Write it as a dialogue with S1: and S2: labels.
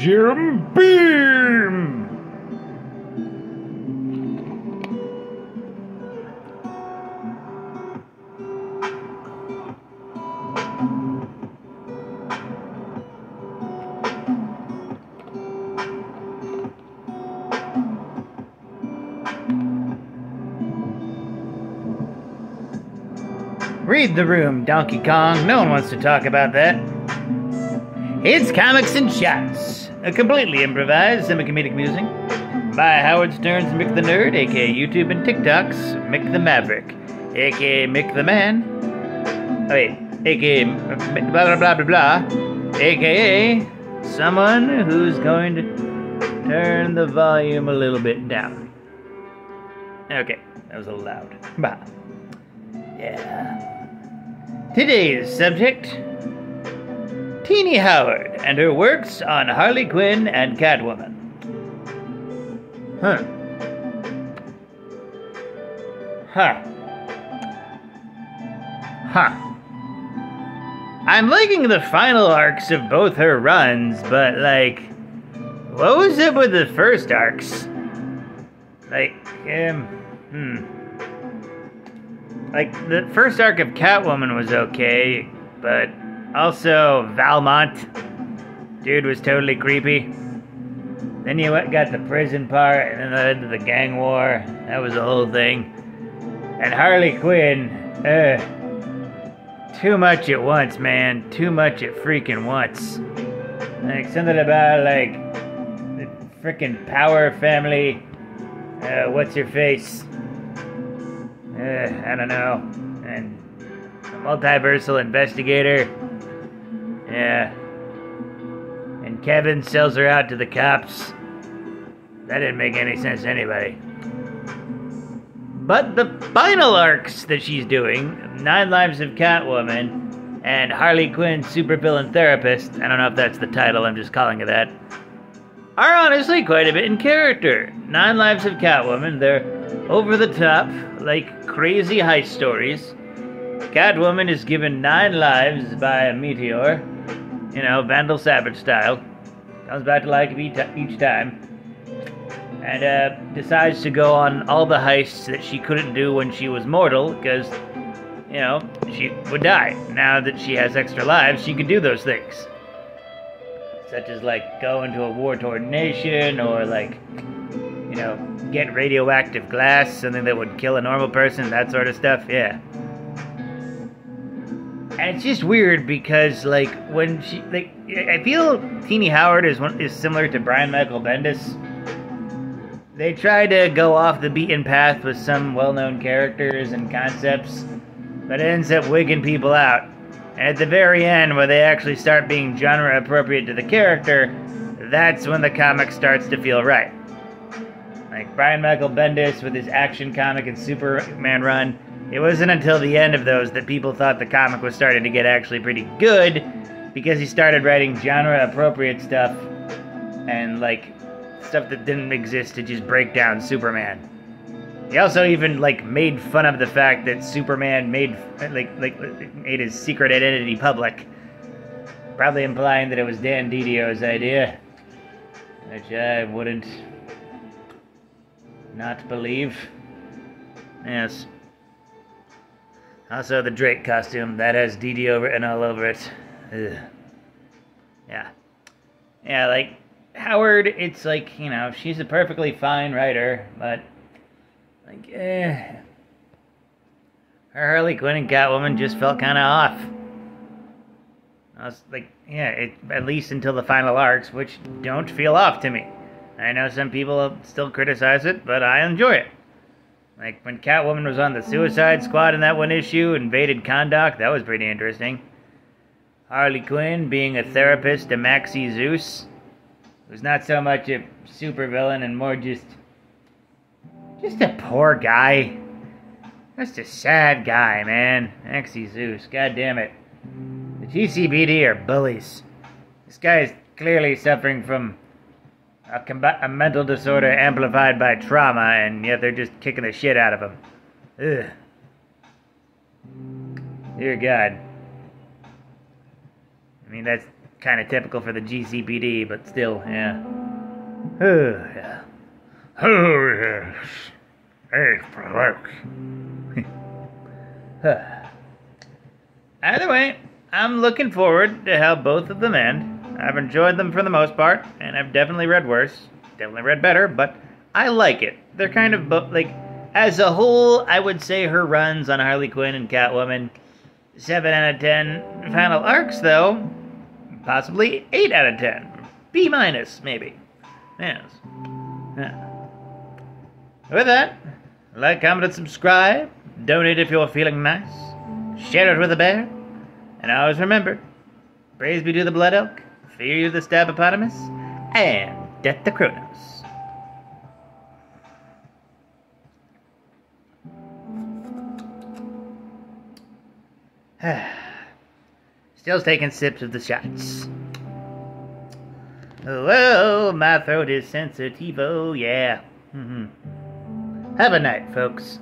S1: Serum Beam! Read the room, Donkey Kong. No one wants to talk about that. It's Comics and Shots, a completely improvised semi-comedic musing by Howard Stern's Mick the Nerd, aka YouTube and TikTok's Mick the Maverick, aka Mick the Man. Oh wait, aka blah blah blah blah blah, aka someone who's going to turn the volume a little bit down. Okay, that was a little loud. Bah. Yeah. Today's subject, Tini Howard and her works on Harley Quinn and Catwoman. Huh. I'm liking the final arcs of both her runs, but like, what was up with the first arcs? Like, Like, the first arc of Catwoman was okay, but also Valmont, dude was totally creepy. Then you got the prison part, and then led to the gang war. That was the whole thing. And Harley Quinn, too much at once, man. Too much at freaking once. Like, something about, like, the freaking Power family. What's her face? I don't know. And a multiversal investigator. Yeah. And Kevin sells her out to the cops. That didn't make any sense to anybody. But the final arcs that she's doing, 9 Lives of Catwoman, and Harley Quinn Supervillain Therapist, I don't know if that's the title, I'm just calling it that, are honestly quite a bit in character. 9 Lives of Catwoman, they're over the top, like crazy heist stories. Catwoman is given 9 lives by a meteor, you know, Vandal Savage style. Comes back to life each time. And decides to go on all the heists that she couldn't do when she was mortal, because, you know, she would die. Now that she has extra lives, she can do those things. Such as, like, go into a war-torn nation, or, like, you know, get radioactive glass, something that would kill a normal person, that sort of stuff, yeah. And it's just weird because, like, when she, like, I feel Tini Howard is similar to Brian Michael Bendis. They try to go off the beaten path with some well-known characters and concepts, but it ends up wigging people out. And at the very end, where they actually start being genre appropriate to the character, that's when the comic starts to feel right. Like Brian Michael Bendis with his Action comic and Superman run, it wasn't until the end of those that people thought the comic was starting to get actually pretty good, because he started writing genre appropriate stuff and like stuff that didn't exist to just break down Superman. He also even like made fun of the fact that Superman made his secret identity public, probably implying that it was Dan Didio's idea, which I wouldn't not believe. Yes. Also the Drake costume, that has Didio written all over it. Ugh. Yeah. Yeah, like, Howard, it's like, you know, she's a perfectly fine writer, but, like, her Harley Quinn and Catwoman just felt kind of off. I was like, yeah, at least until the final arcs, which don't feel off to me. I know some people still criticize it, but I enjoy it. Like, when Catwoman was on the Suicide Squad in that one issue, invaded Kahndaq, that was pretty interesting. Harley Quinn being a therapist to Maxie Zeus, who's not so much a supervillain and more just a poor guy. Just a sad guy, man. Maxie Zeus, god damn it. The GCBD are bullies. This guy is clearly suffering from a mental disorder amplified by trauma, and yet they're just kicking the shit out of him. Ugh. Dear God. I mean, that's kind of typical for the GCPD, but still, yeah. Oh, yeah. Oh, yes. Hey, folks. Either way, I'm looking forward to how both of them end. I've enjoyed them for the most part, and I've definitely read worse. Definitely read better, but I like it. They're kind of, like, as a whole, I would say her runs on Harley Quinn and Catwoman, 7 out of 10. Final arcs, though, possibly 8 out of 10. B-, maybe. Yes. Yeah. With that, like, comment, and subscribe. Donate if you're feeling nice. Share it with a bear. And always remember, praise be to the blood elk, fear you the stabopotamus, and death to Kronos. Still taking sips of the shots. Oh, my throat is sensitive, yeah. Have a night, folks.